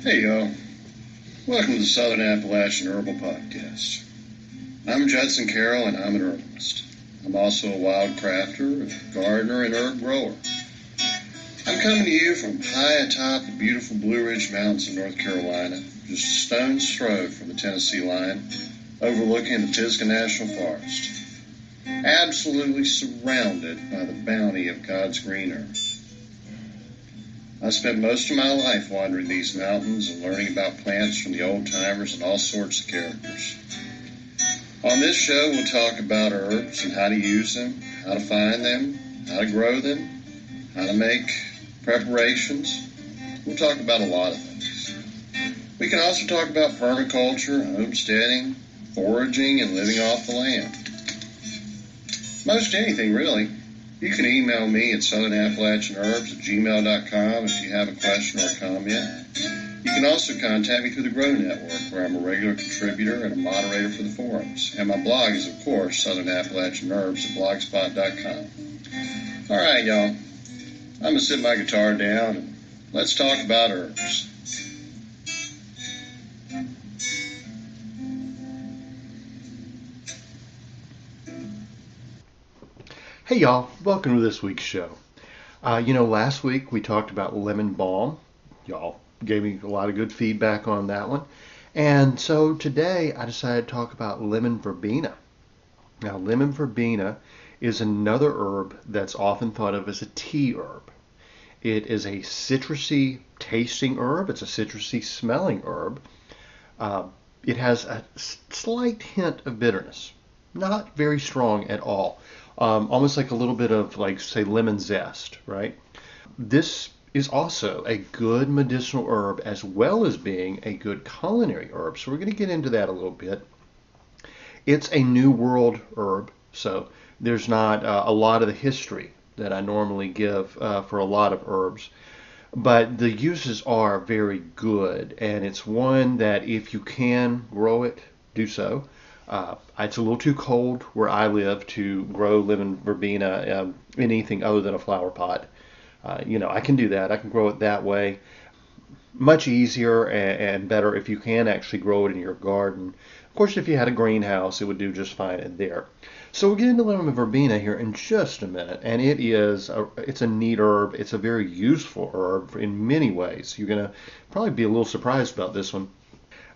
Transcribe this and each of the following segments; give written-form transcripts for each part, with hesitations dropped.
Hey y'all, welcome to the Southern Appalachian Herbal Podcast. I'm Judson Carroll and I'm an herbalist. I'm also a wild crafter, a gardener, and herb grower. I'm coming to you from high atop the beautiful Blue Ridge Mountains of North Carolina, just a stone's throw from the Tennessee line, overlooking the Pisgah National Forest. Absolutely surrounded by the bounty of God's green earth. I spent most of my life wandering these mountains and learning about plants from the old-timers and all sorts of characters. On this show, we'll talk about herbs and how to use them, how to find them, how to grow them, how to make preparations. We'll talk about a lot of things. We can also talk about permaculture, homesteading, foraging, and living off the land. Most anything, really. You can email me at southernappalachianherbs@gmail.com if you have a question or a comment. You can also contact me through the Grow Network, where I'm a regular contributor and a moderator for the forums. And my blog is, of course, southernappalachianherbs@blogspot.com. All right, y'all. I'm going to sit my guitar down and let's talk about herbs. Hey y'all, welcome to this week's show. Last week we talked about lemon balm. Y'all gave me a lot of good feedback on that one. And so today I decided to talk about lemon verbena. Now, lemon verbena is another herb that's often thought of as a tea herb. It is a citrusy tasting herb. It's a citrusy smelling herb. It has a slight hint of bitterness. Not very strong at all. Almost like a little bit of, like, say, lemon zest, right? This is also a good medicinal herb as well as being a good culinary herb. So we're going to get into that a little bit. It's a New World herb, so there's not a lot of the history that I normally give for a lot of herbs. But the uses are very good, and it's one that if you can grow it, do so. It's a little too cold where I live to grow lemon verbena in anything other than a flower pot. I can do that. I can grow it that way. Much easier and better if you can actually grow it in your garden. Of course, if you had a greenhouse, it would do just fine in there. So we'll get into lemon verbena here in just a minute, and it's a neat herb. It's a very useful herb in many ways. You're going to probably be a little surprised about this one.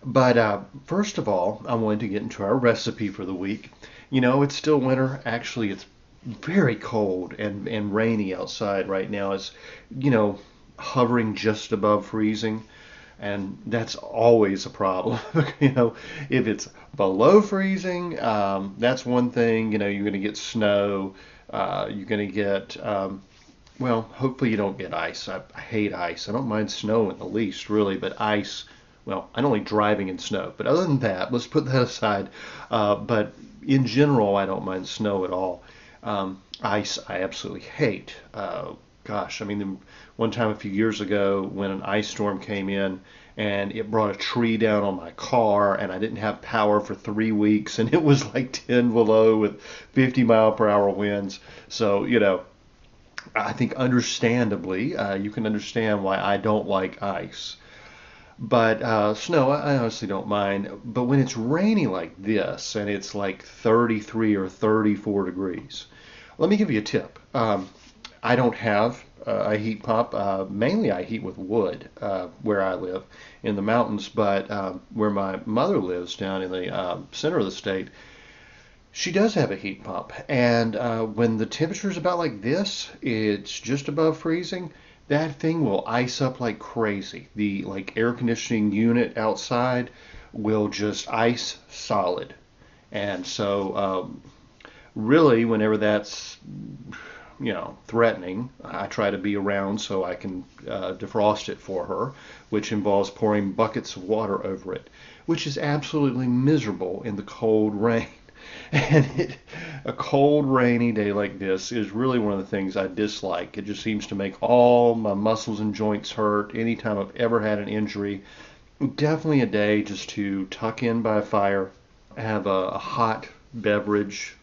But first of all, I wanted to get into our recipe for the week. It's still winter. Actually, it's very cold and rainy outside right now. It's, hovering just above freezing. And that's always a problem. If it's below freezing, that's one thing. You're going to get snow. You're going to get, hopefully you don't get ice. I hate ice. I don't mind snow in the least, really, but ice. Well, I don't like driving in snow, but other than that, let's put that aside. But in general, I don't mind snow at all. Ice, I absolutely hate. One time a few years ago when an ice storm came in and it brought a tree down on my car and I didn't have power for 3 weeks and it was like 10 below with 50-mile-per-hour winds. So, I think understandably, you can understand why I don't like ice. But snow, I honestly don't mind. But when it's rainy like this and it's like 33 or 34 degrees, let me give you a tip. I don't have a heat pump. Mainly I heat with wood where I live in the mountains, but where my mother lives down in the center of the state, she does have a heat pump. And when the temperature is about like this, it's just above freezing, that thing will ice up like crazy. The air conditioning unit outside will just ice solid. And so really whenever that's threatening, I try to be around so I can defrost it for her, which involves pouring buckets of water over it, which is absolutely miserable in the cold rain. And a cold, rainy day like this is really one of the things I dislike. It just seems to make all my muscles and joints hurt anytime I've ever had an injury. Definitely a day just to tuck in by a fire, have a hot beverage,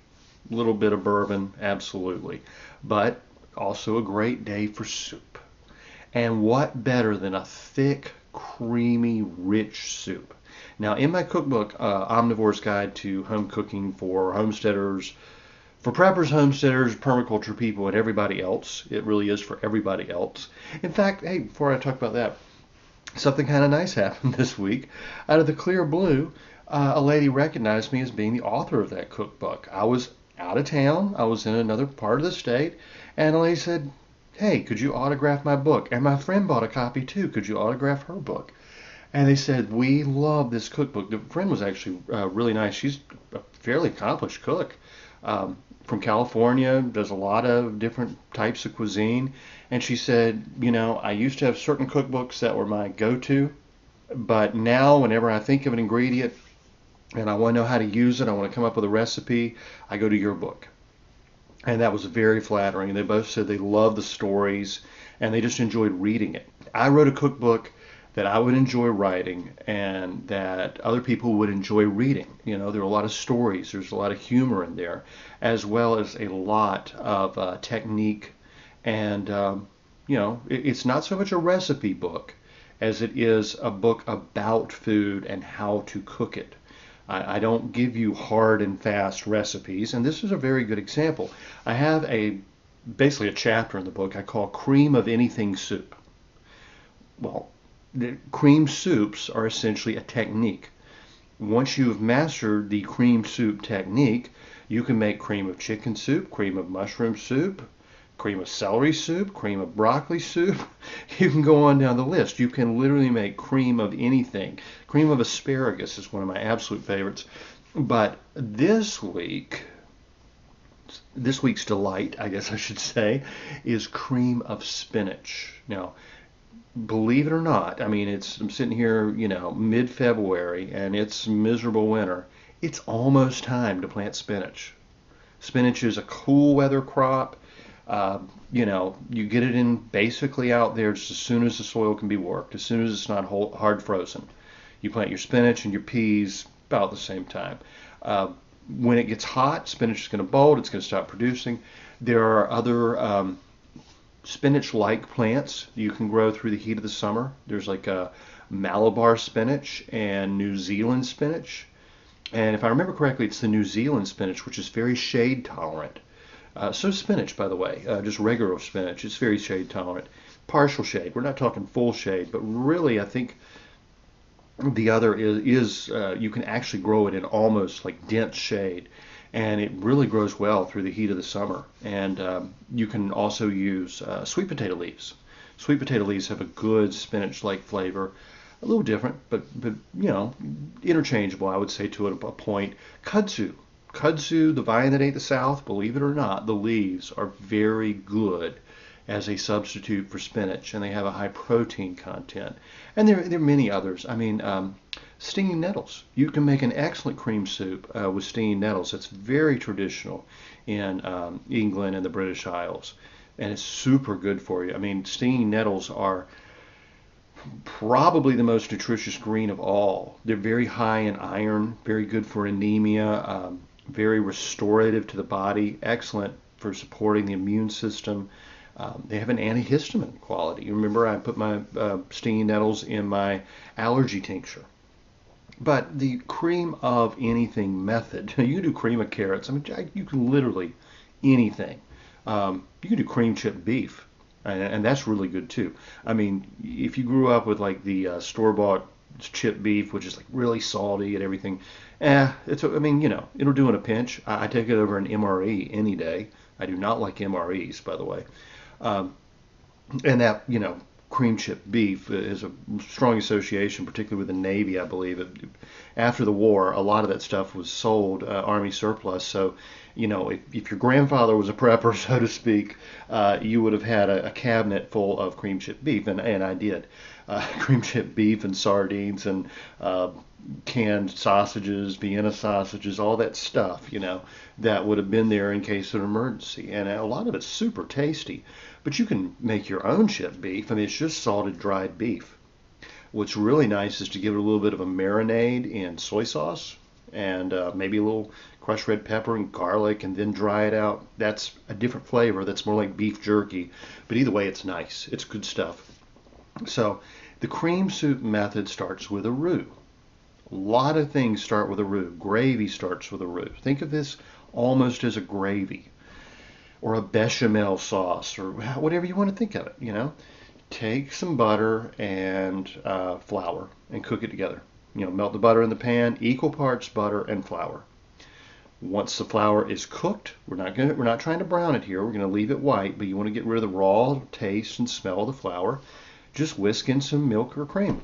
a little bit of bourbon, absolutely. But also a great day for soup. And what better than a thick, creamy, rich soup. Now, in my cookbook, Omnivore's Guide to Home Cooking for Homesteaders, for preppers, homesteaders, permaculture people, and everybody else, it really is for everybody else. In fact, hey, before I talk about that, something kind of nice happened this week. Out of the clear blue, a lady recognized me as being the author of that cookbook. I was out of town. I was in another part of the state, and a lady said, "Hey, could you autograph my book?" And my friend bought a copy too. Could you autograph her book? And they said, "We love this cookbook." The friend was actually really nice. She's a fairly accomplished cook. From California, does a lot of different types of cuisine. And she said, I used to have certain cookbooks that were my go-to, but now whenever I think of an ingredient and I want to know how to use it, I want to come up with a recipe, I go to your book. And that was very flattering. They both said they loved the stories and they just enjoyed reading it. I wrote a cookbook that I would enjoy writing and that other people would enjoy reading. There are a lot of stories, there's a lot of humor in there, as well as a lot of technique. And, it's not so much a recipe book as it is a book about food and how to cook it. I don't give you hard and fast recipes, and this is a very good example. I have basically a chapter in the book I call Cream of Anything Soup. Well, the cream soups are essentially a technique. Once you have mastered the cream soup technique, you can make cream of chicken soup, cream of mushroom soup, cream of celery soup, cream of broccoli soup. You can go on down the list. You can literally make cream of anything. Cream of asparagus is one of my absolute favorites. But this week's delight, I guess I should say, is cream of spinach. Now, believe it or not, I'm sitting here, mid-February, and it's miserable winter. It's almost time to plant spinach. Spinach is a cool weather crop. You get it in basically out there just as soon as the soil can be worked, as soon as it's not hard frozen. You plant your spinach and your peas about the same time. When it gets hot, spinach is going to bolt. It's going to stop producing. There are other spinach-like plants you can grow through the heat of the summer. There's like a Malabar spinach and New Zealand spinach. And if I remember correctly, it's the New Zealand spinach, which is very shade tolerant. So spinach, by the way, just regular spinach, it's very shade tolerant. Partial shade. We're not talking full shade, but really I think the other is you can actually grow it in almost like dense shade. And it really grows well through the heat of the summer. And you can also use sweet potato leaves. Sweet potato leaves have a good spinach-like flavor, a little different, but interchangeable, I would say, to a point. Kudzu. Kudzu, the vine that ate the South, believe it or not, the leaves are very good as a substitute for spinach, and they have a high protein content. And there are many others. Stinging nettles. You can make an excellent cream soup with stinging nettles. It's very traditional in England and the British Isles, and it's super good for you. Stinging nettles are probably the most nutritious green of all. They're very high in iron, very good for anemia, very restorative to the body, excellent for supporting the immune system. They have an antihistamine quality. You remember I put my stinging nettles in my allergy tincture. But the cream of anything method, you can do cream of carrots. You can literally anything. You can do cream chip beef, and that's really good too. If you grew up with like the store-bought chip beef, which is like really salty and everything, it'll do in a pinch. I take it over an MRE any day. I do not like MREs, by the way. And that, cream chip beef is a strong association, particularly with the Navy, I believe. After the war, a lot of that stuff was sold Army surplus. So, if your grandfather was a prepper, so to speak, you would have had a cabinet full of cream chip beef, and I did. Cream chip beef and sardines and canned sausages, Vienna sausages, all that stuff, that would have been there in case of an emergency. And a lot of it's super tasty. But you can make your own chip beef. It's just salted dried beef. What's really nice is to give it a little bit of a marinade in soy sauce and maybe a little crushed red pepper and garlic, and then dry it out. That's a different flavor. That's more like beef jerky. But either way, it's nice. It's good stuff. So The cream soup method starts with a roux. A lot of things start with a roux. Gravy starts with a roux. Think of this almost as a gravy or a bechamel sauce or whatever you want to think of it, you know. Take some butter and flour and cook it together. You know, melt the butter in the pan, equal parts butter and flour. Once the flour is cooked, we're not trying to brown it here. We're going to leave it white, but you want to get rid of the raw taste and smell of the flour. Just whisk in some milk or cream,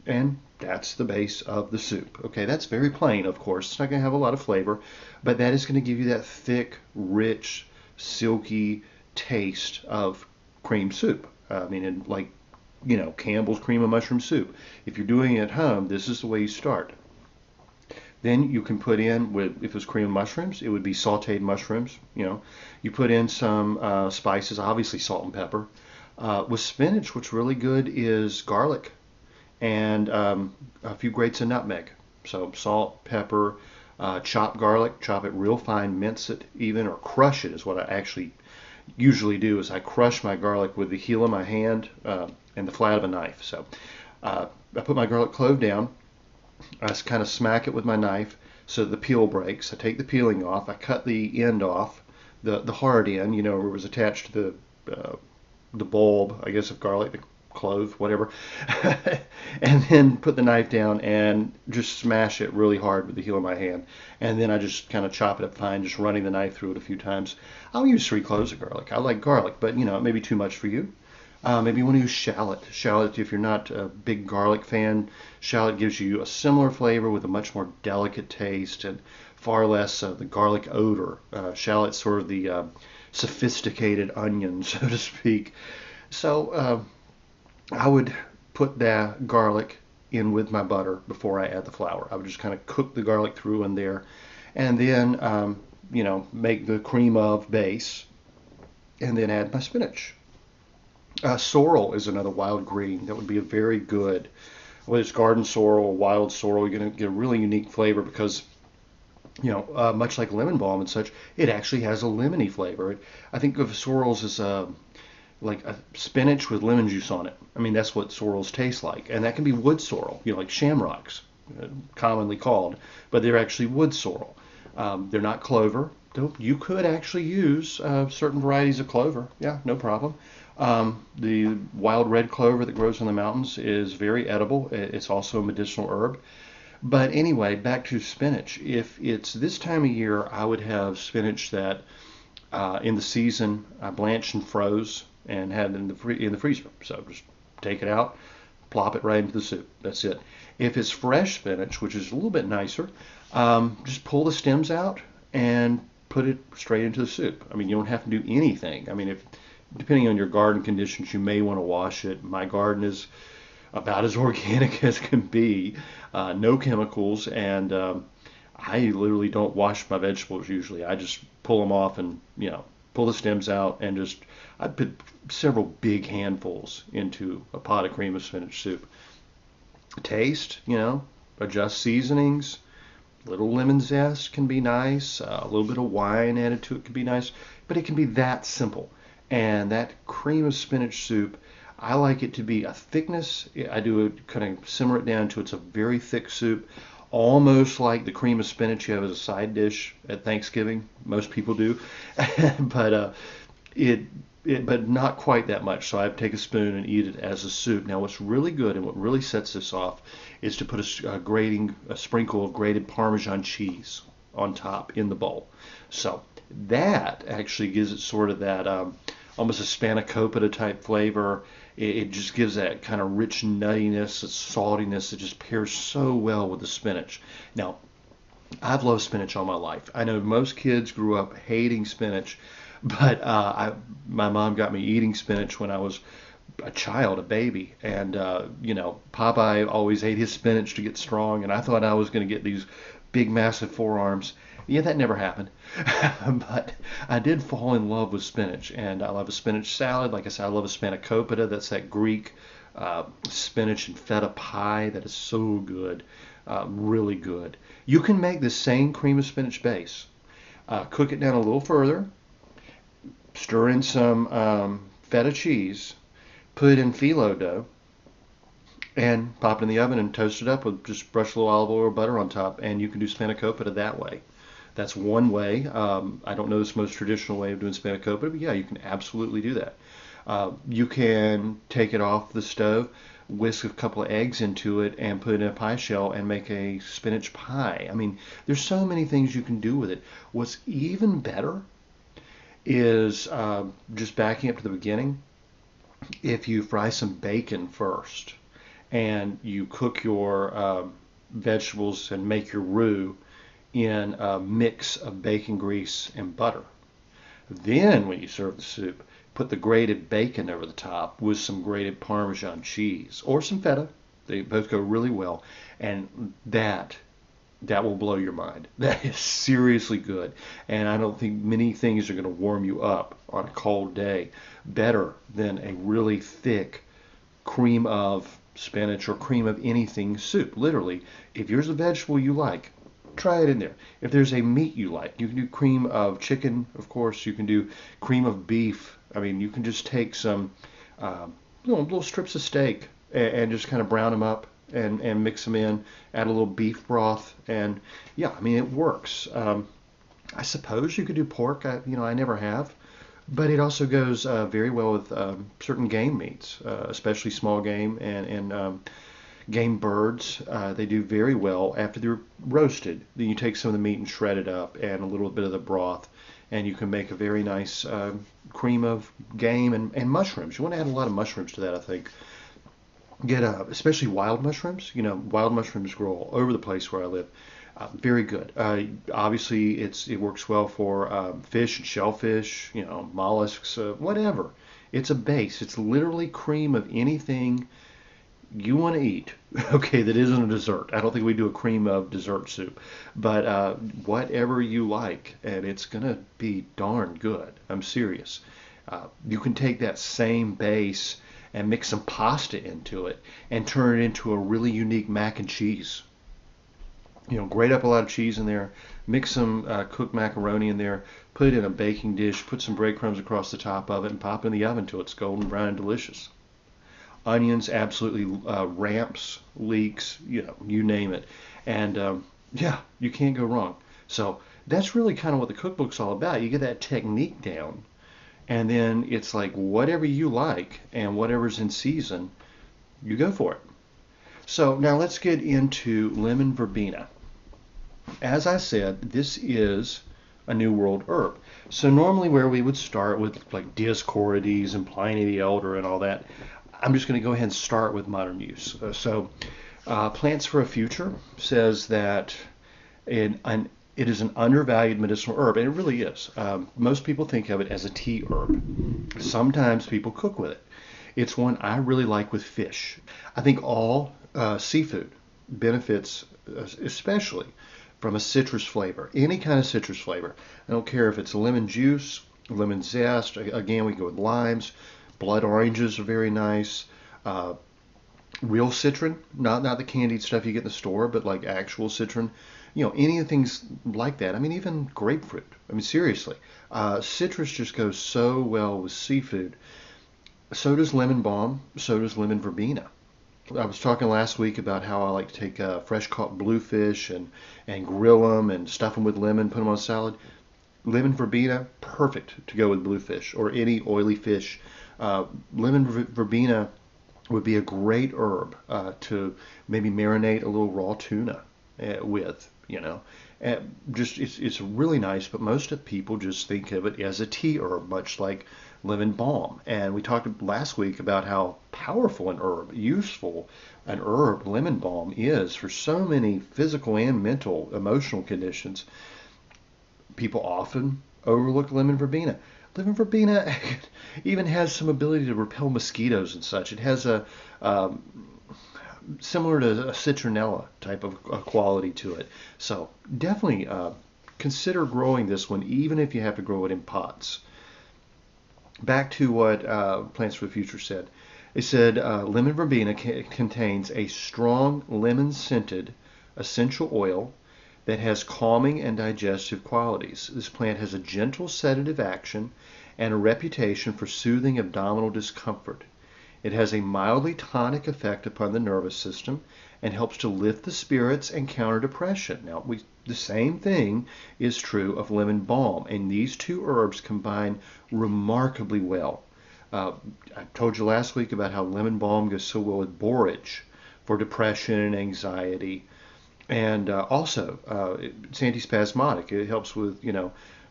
and that's the base of the soup. Okay, that's very plain, of course. It's not going to have a lot of flavor, but that is going to give you that thick, rich, silky taste of cream soup. I mean, like, you know, Campbell's cream of mushroom soup. If you're doing it at home, this is the way you start. Then you can put in, with, if it was cream of mushrooms, it would be sauteed mushrooms. You know, you put in some spices, obviously salt and pepper. With spinach, what's really good is garlic and a few grates of nutmeg. So salt, pepper, chop garlic, chop it real fine, mince it even, or crush it is what I actually usually do. Is I crush my garlic with the heel of my hand and the flat of a knife. So I put my garlic clove down. I kind of smack it with my knife so that the peel breaks. I take the peeling off. I cut the end off, the hard end, you know, where it was attached to the bulb, I guess, of garlic, the clove, whatever, and then put the knife down and just smash it really hard with the heel of my hand. And then I just kind of chop it up fine, just running the knife through it a few times. I'll use 3 cloves of garlic. I like garlic, but you know, it may be too much for you. Maybe you want to use shallot. Shallot, if you're not a big garlic fan, shallot gives you a similar flavor with a much more delicate taste and far less the garlic odor. Shallot's sort of the sophisticated onion, so to speak. So I would put that garlic in with my butter before I add the flour. I would just kind of cook the garlic through in there, and then you know, make the cream of base, and then add my spinach. Sorrel is another wild green that would be a very good, whether it's garden sorrel or wild sorrel. You're going to get a really unique flavor because, you know, much like lemon balm and such, it actually has a lemony flavor. I think of sorrels as like a spinach with lemon juice on it. I mean, that's what sorrels taste like. And that can be wood sorrel, you know, like shamrocks, commonly called, but they're actually wood sorrel. They're not clover. You could actually use certain varieties of clover. Yeah, no problem. The wild red clover that grows in the mountains is very edible. It's also a medicinal herb. But anyway, back to spinach. If it's this time of year, I would have spinach that in the season I blanched and froze and had in the freezer. So just take it out, plop it right into the soup. That's it. If it's fresh spinach, which is a little bit nicer, just pull the stems out and put it straight into the soup. I mean, you don't have to do anything. I mean, if depending on your garden conditions, you may want to wash it. My garden is about as organic as can be, no chemicals, and I literally don't wash my vegetables usually. I just pull them off and, you know, pull the stems out and just, I put several big handfuls into a pot of cream of spinach soup. Taste, you know, adjust seasonings. A little lemon zest can be nice. A little bit of wine added to it can be nice, but it can be that simple. And that cream of spinach soup, I like it to be a thickness. I do it, kind of simmer it down to it's a very thick soup, almost like the cream of spinach you have as a side dish at Thanksgiving. Most people do, but but not quite that much. So I take a spoon and eat it as a soup. Now, what's really good and what really sets this off is to put a sprinkle of grated Parmesan cheese on top in the bowl. So that actually gives it sort of that almost a spanakopita type flavor. It just gives that kind of rich nuttiness, saltiness that just pairs so well with the spinach. Now, I've loved spinach all my life. I know most kids grew up hating spinach, but my mom got me eating spinach when I was a child, a baby, and you know, Popeye always ate his spinach to get strong, and I thought I was going to get these big, massive forearms. Yeah, that never happened. But I did fall in love with spinach, and I love a spinach salad. Like I said, I love a spanakopita. That's that Greek spinach and feta pie that is so good, really good. You can make the same cream of spinach base. Cook it down a little further. Stir in some feta cheese. Put it in phyllo dough. and pop it in the oven and toast it up with just brush a little olive oil or butter on top, and you can do spanakopita that way. That's one way. I don't know this most traditional way of doing spanakopita, but yeah, you can absolutely do that. You can take it off the stove, whisk a couple of eggs into it, and put it in a pie shell and make a spinach pie. I mean, there's so many things you can do with it. What's even better is just backing up to the beginning. If you fry some bacon first and you cook your vegetables and make your roux in a mix of bacon grease and butter. Then when you serve the soup, put the grated bacon over the top with some grated Parmesan cheese or some feta. They both go really well, and that will blow your mind. That is seriously good, and I don't think many things are going to warm you up on a cold day better than a really thick cream of spinach or cream of anything soup. Literally, if there's a vegetable you like, try it in there. If there's a meat you like, you can do cream of chicken, of course. You can do cream of beef. I mean, you can just take some little strips of steak and just kind of brown them up and mix them in, add a little beef broth, and yeah, I mean, it works. I suppose you could do pork. I never have, but it also goes very well with certain game meats, especially small game and game birds. They do very well after they're roasted. Then you take some of the meat and shred it up, and a little bit of the broth, and you can make a very nice cream of game and mushrooms. You want to add a lot of mushrooms to that, I think. Get especially wild mushrooms. Wild mushrooms grow all over the place where I live. Very good. Obviously, it works well for fish and shellfish, mollusks, whatever. It's a base. It's literally cream of anything you want to eat. Okay, that isn't a dessert. I don't think we do a cream of dessert soup, but whatever you like, and it's gonna be darn good. I'm serious. You can take that same base and mix some pasta into it and turn it into a really unique mac and cheese. Grate up a lot of cheese in there, mix some cooked macaroni in there, put it in a baking dish, put some breadcrumbs across the top of it, and pop it in the oven until it's golden brown and delicious. Onions, absolutely, ramps, leeks, you name it. And yeah, you can't go wrong. So that's really kind of what the cookbook's all about. You get that technique down, and then it's like whatever you like and whatever's in season, you go for it. So now let's get into lemon verbena. As I said, this is a New World herb. So normally where we would start with like Dioscorides and Pliny the Elder and all that, I'm just going to go ahead and start with modern use. Plants for a Future says that it is an undervalued medicinal herb, and it really is. Most people think of it as a tea herb. Sometimes people cook with it. It's one I really like with fish. I think all seafood benefits, especially from a citrus flavor, any kind of citrus flavor. I don't care if it's lemon juice, lemon zest. Again, we go with limes. Blood oranges are very nice. Real citron, not the candied stuff you get in the store, but like actual citron. Any of the things like that. I mean, even grapefruit. I mean, seriously. Citrus just goes so well with seafood. So does lemon balm. So does lemon verbena. I was talking last week about how I like to take fresh caught bluefish and grill them and stuff them with lemon, put them on salad. Lemon verbena, perfect to go with bluefish or any oily fish. Lemon verbena would be a great herb to maybe marinate a little raw tuna with, it's really nice, but most of people just think of it as a tea herb, much like lemon balm. And we talked last week about how powerful an herb, useful an herb lemon balm is for so many physical and mental, emotional conditions. People often overlook lemon verbena. Lemon verbena even has some ability to repel mosquitoes and such. It has a similar to a citronella type of quality to it. So definitely consider growing this one, even if you have to grow it in pots. Back to what Plants for the Future said. It said lemon verbena contains a strong lemon-scented essential oil that has calming and digestive qualities. This plant has a gentle sedative action and a reputation for soothing abdominal discomfort. It has a mildly tonic effect upon the nervous system and helps to lift the spirits and counter depression. Now, the same thing is true of lemon balm, and these two herbs combine remarkably well. I told you last week about how lemon balm goes so well with borage for depression and anxiety. And also, it's antispasmodic. It helps with,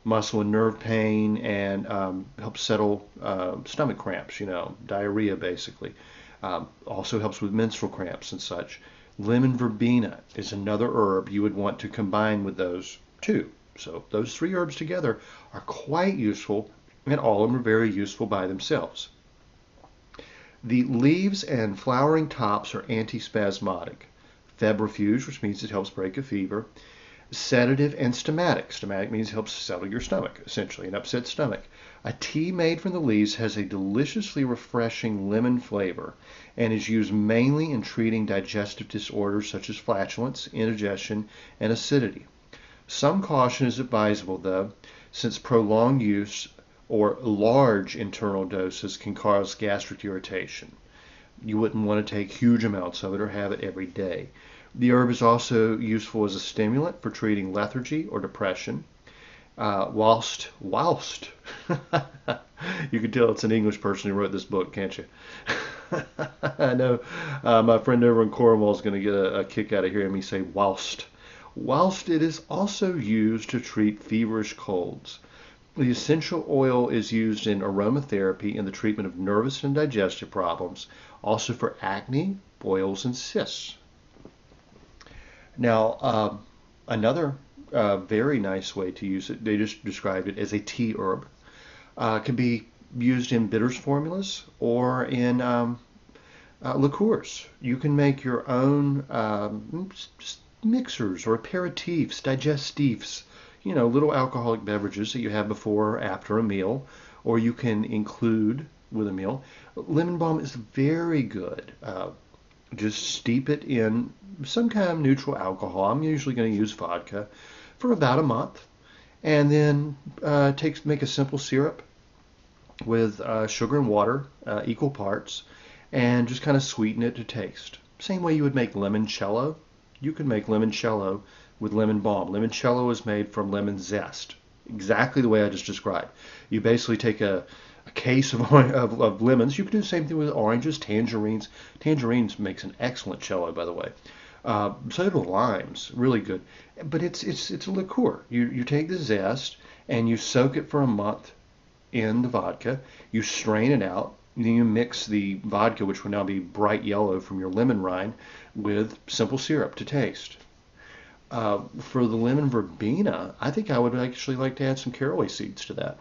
muscle and nerve pain and helps settle stomach cramps, diarrhea basically. Also helps with menstrual cramps and such. Lemon verbena is another herb you would want to combine with those two. So those three herbs together are quite useful, and all of them are very useful by themselves. The leaves and flowering tops are antispasmodic. Febrifuge, which means it helps break a fever. Sedative and stomachic. Stomachic means it helps settle your stomach, essentially, an upset stomach. A tea made from the leaves has a deliciously refreshing lemon flavor and is used mainly in treating digestive disorders such as flatulence, indigestion, and acidity. Some caution is advisable, though, since prolonged use or large internal doses can cause gastric irritation. You wouldn't want to take huge amounts of it or have it every day. The herb is also useful as a stimulant for treating lethargy or depression. Whilst you can tell it's an English person who wrote this book, can't you? I know my friend over in Cornwall is going to get a kick out of hearing me say whilst. Whilst it is also used to treat feverish colds. The essential oil is used in aromatherapy in the treatment of nervous and digestive problems, also for acne, boils, and cysts. Now, another very nice way to use it, they just described it as a tea herb, can be used in bitters formulas or in liqueurs. You can make your own mixers or aperitifs, digestifs, little alcoholic beverages that you have before or after a meal, or you can include with a meal. Lemon balm is very good. Just steep it in some kind of neutral alcohol. I'm usually going to use vodka for about a month, and then make a simple syrup with sugar and water, equal parts, and just kind of sweeten it to taste. Same way you would make limoncello. You can make limoncello with lemon balm. Limoncello is made from lemon zest, exactly the way I just described. You basically take a case of lemons. You can do the same thing with oranges, tangerines. Tangerines makes an excellent cello, by the way. So do limes, really good. But it's a liqueur. You take the zest and you soak it for a month in the vodka. You strain it out. Then you mix the vodka, which will now be bright yellow from your lemon rind, with simple syrup to taste. For the lemon verbena, I think I would actually like to add some caraway seeds to that.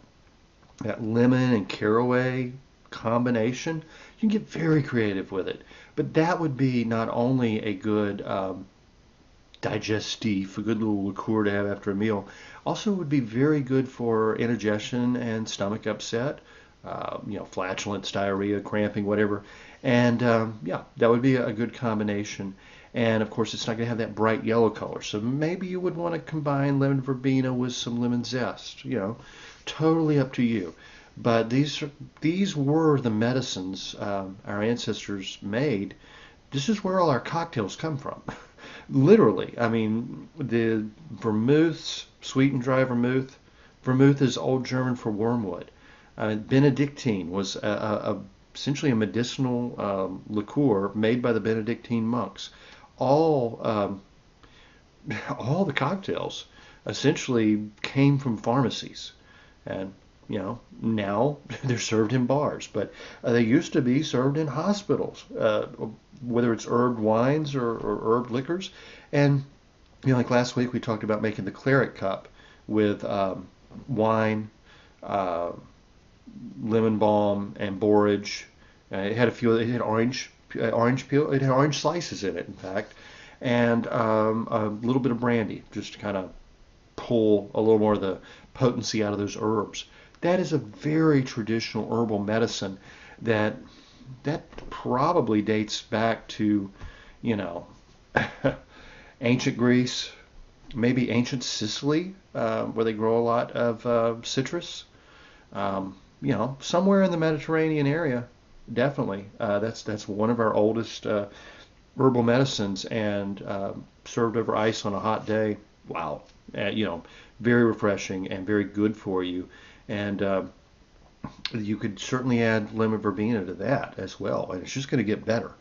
That lemon and caraway combination, you can get very creative with it. But that would be not only a good digestif, a good little liqueur to have after a meal, also would be very good for indigestion and stomach upset, flatulence, diarrhea, cramping, whatever. And that would be a good combination. And of course, it's not going to have that bright yellow color. So maybe you would want to combine lemon verbena with some lemon zest. Totally up to you. But these were the medicines our ancestors made. This is where all our cocktails come from. Literally. I mean, the vermouths, sweet and dry vermouth. Vermouth is Old German for wormwood. Benedictine was essentially a medicinal liqueur made by the Benedictine monks. All the cocktails essentially came from pharmacies, and now they're served in bars, but they used to be served in hospitals, whether it's herbed wines or herbed liquors. And like last week we talked about making the claret cup with wine, lemon balm, and borage. It had orange peel. It had orange slices in it, in fact, and a little bit of brandy, just to kind of pull a little more of the potency out of those herbs. That is a very traditional herbal medicine that probably dates back to, ancient Greece, maybe ancient Sicily, where they grow a lot of citrus. Somewhere in the Mediterranean area. definitely. That's one of our oldest herbal medicines, and served over ice on a hot day. Wow, you know, very refreshing and very good for you. And you could certainly add lemon verbena to that as well, and it's just going to get better.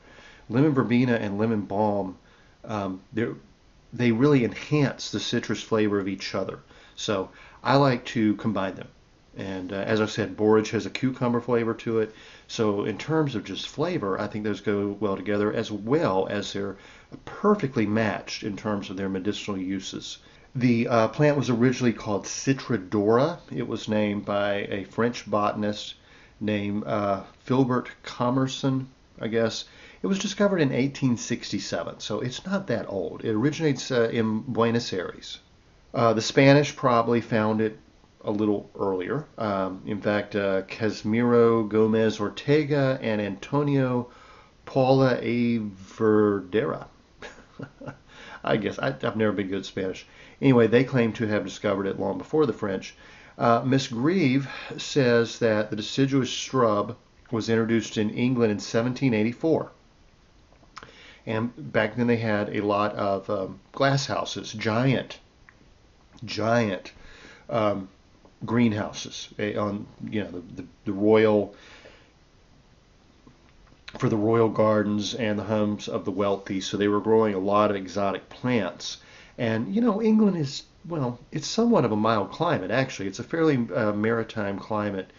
Lemon verbena and lemon balm, they they really enhance the citrus flavor of each other. So I like to combine them. And as I said, borage has a cucumber flavor to it. So in terms of just flavor, I think those go well together, as well as they're perfectly matched in terms of their medicinal uses. The plant was originally called Citradora. It was named by a French botanist named Philbert Commerson, I guess. It was discovered in 1867, so it's not that old. It originates in Buenos Aires. The Spanish probably found it a little earlier. In fact, Casimiro Gomez Ortega and Antonio Paula A. Verdera. I guess I've never been good at Spanish. Anyway, they claim to have discovered it long before the French. Miss Grieve says that the deciduous shrub was introduced in England in 1784. And back then they had a lot of glass houses, giant um, greenhouses on, you know, the royal, for the royal gardens and the homes of the wealthy. So they were growing a lot of exotic plants. And, you know, England is, well, it's somewhat of a mild climate, actually. It's a fairly maritime climate.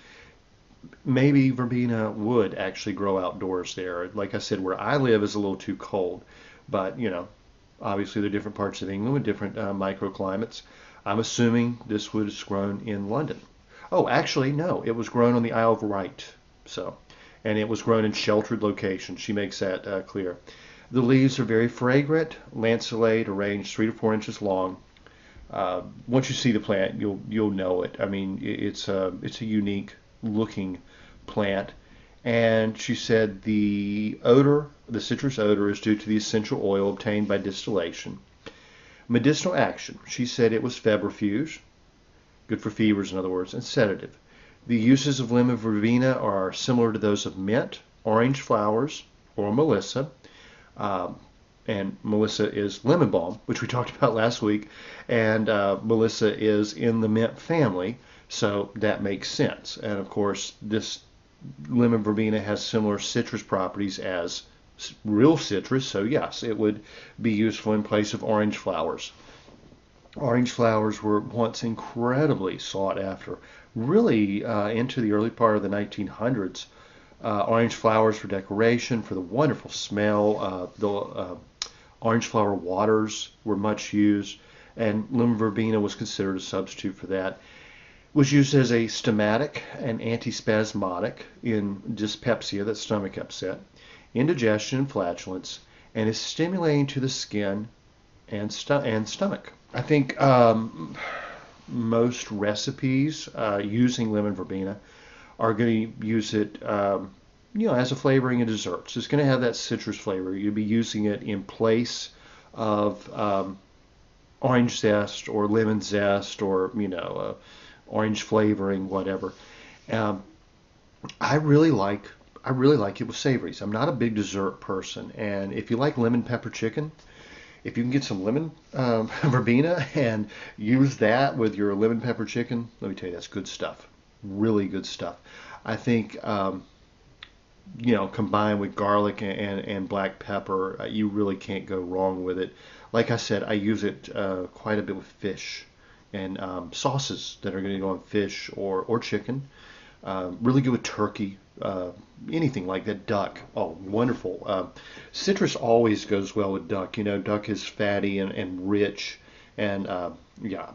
Maybe verbena would actually grow outdoors there. Like I said, where I live is a little too cold. But, you know, obviously there are different parts of England with different microclimates. I'm assuming this was grown in London. Oh, actually, no, it was grown on the Isle of Wight. So, and it was grown in sheltered locations. She makes that clear. The leaves are very fragrant, lanceolate, arranged 3 to 4 inches long. Once you see the plant, you'll know it. I mean, it's a unique looking plant. And she said the odor, the citrus odor, is due to the essential oil obtained by distillation. Medicinal action. She said it was febrifuge, good for fevers, in other words, and sedative. The uses of lemon verbena are similar to those of mint, orange flowers, or melissa. And melissa is lemon balm, which we talked about last week, and melissa is in the mint family, so that makes sense. And of course, this lemon verbena has similar citrus properties as real citrus, so yes, it would be useful in place of orange flowers. Orange flowers were once incredibly sought after, really into the early part of the 1900s. Orange flowers for decoration, for the wonderful smell. The orange flower waters were much used, and lemon verbena was considered a substitute for that. It was used as a stomachic and antispasmodic in dyspepsia, that's stomach upset, indigestion and flatulence, and is stimulating to the skin and stomach. I think most recipes using lemon verbena are going to use it, as a flavoring in desserts. It's going to have that citrus flavor. You'll be using it in place of orange zest or lemon zest or, orange flavoring, whatever. Um, I really like it with savories. I'm not a big dessert person, and if you like lemon pepper chicken, if you can get some lemon verbena and use that with your lemon pepper chicken, let me tell you, that's good stuff. Really good stuff. I think, combined with garlic and black pepper, you really can't go wrong with it. Like I said, I use it quite a bit with fish and sauces that are going to go on fish or chicken. Really good with turkey, anything like that. Duck, oh, wonderful. Citrus always goes well with duck. Duck is fatty and rich, and yeah,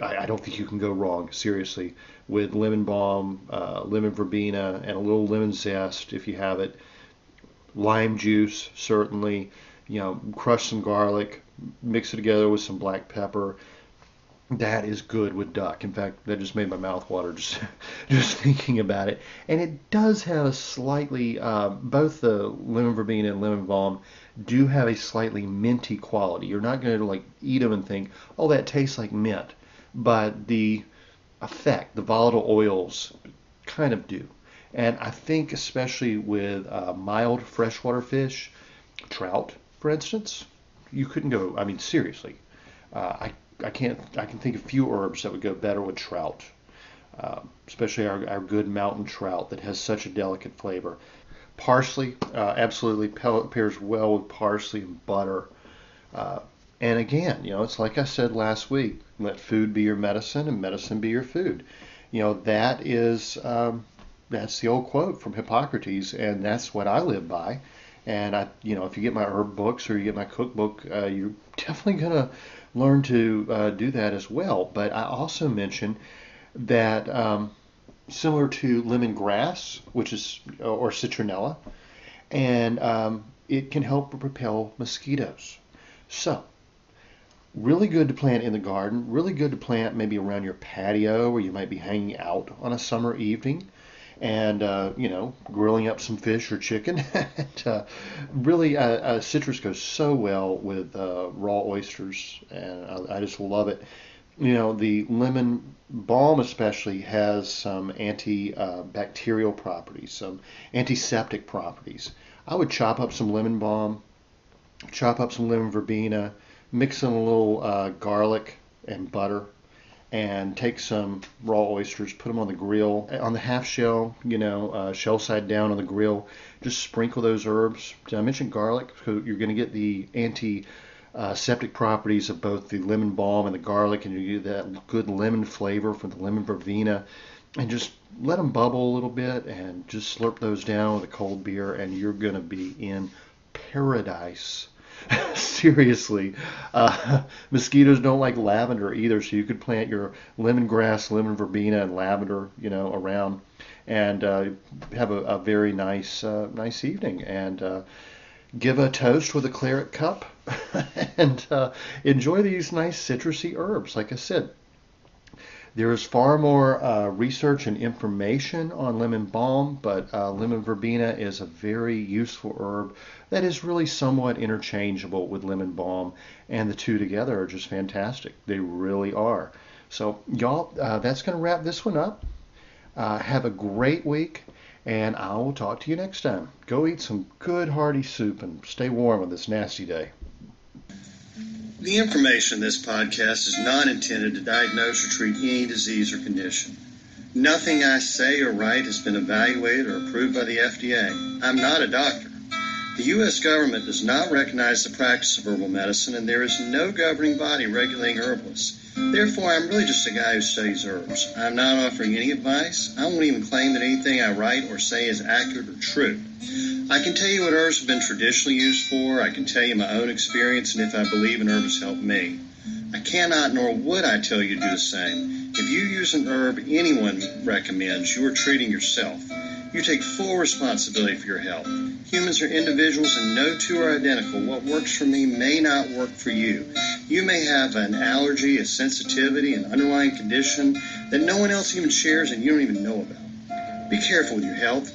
I don't think you can go wrong, seriously, with lemon balm, lemon verbena, and a little lemon zest if you have it. Lime juice, certainly. Crush some garlic, mix it together with some black pepper. That is good with duck. In fact, that just made my mouth water just thinking about it. And it does have a slightly, both the lemon verbena and lemon balm do have a slightly minty quality. You're not going to eat them and think, oh, that tastes like mint. But the effect, the volatile oils kind of do. And I think especially with mild freshwater fish, trout, for instance, you couldn't go. I mean, seriously, I can think of few herbs that would go better with trout, especially our good mountain trout that has such a delicate flavor. Parsley absolutely pairs well with parsley and butter. Uh, and again, it's like I said last week: let food be your medicine, and medicine be your food. That's the old quote from Hippocrates, and that's what I live by. And if you get my herb books or you get my cookbook, you're definitely gonna learn to do that as well. But I also mentioned that similar to lemongrass, which is or citronella, and it can help repel mosquitoes. So really good to plant in the garden, really good to plant maybe around your patio where you might be hanging out on a summer evening and, grilling up some fish or chicken. Really, citrus goes so well with raw oysters, and I just love it. The lemon balm especially has some antibacterial properties, some antiseptic properties. I would chop up some lemon balm, chop up some lemon verbena, mix in a little garlic and butter, and take some raw oysters, put them on the grill, on the half shell, shell side down on the grill. Just sprinkle those herbs. Did I mention garlic? So you're going to get the antiseptic properties of both the lemon balm and the garlic, and you get that good lemon flavor from the lemon verbena. And just let them bubble a little bit, and just slurp those down with a cold beer, and you're going to be in paradise. Seriously. Mosquitoes don't like lavender either, so you could plant your lemongrass, lemon verbena, and lavender, around, and have a very nice evening, and give a toast with a claret cup, and enjoy these nice citrusy herbs. Like I said, there is far more research and information on lemon balm, but lemon verbena is a very useful herb that is really somewhat interchangeable with lemon balm, and the two together are just fantastic. They really are. So, y'all, that's going to wrap this one up. Have a great week, and I will talk to you next time. Go eat some good hearty soup and stay warm on this nasty day. The information in this podcast is not intended to diagnose or treat any disease or condition. Nothing I say or write has been evaluated or approved by the FDA. I'm not a doctor. The U.S. government does not recognize the practice of herbal medicine, and there is no governing body regulating herbalists. Therefore, I'm really just a guy who studies herbs. I'm not offering any advice. I won't even claim that anything I write or say is accurate or true. I can tell you what herbs have been traditionally used for. I can tell you my own experience and if I believe an herb has helped me. I cannot nor would I tell you to do the same. If you use an herb anyone recommends, you are treating yourself. You take full responsibility for your health. Humans are individuals and no two are identical. What works for me may not work for you. You may have an allergy, a sensitivity, an underlying condition that no one else even shares and you don't even know about. Be careful with your health.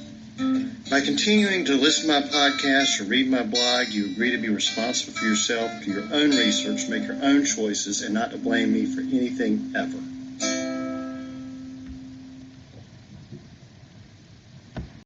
By continuing to listen to my podcast or read my blog, you agree to be responsible for yourself, do your own research, make your own choices, and not to blame me for anything ever.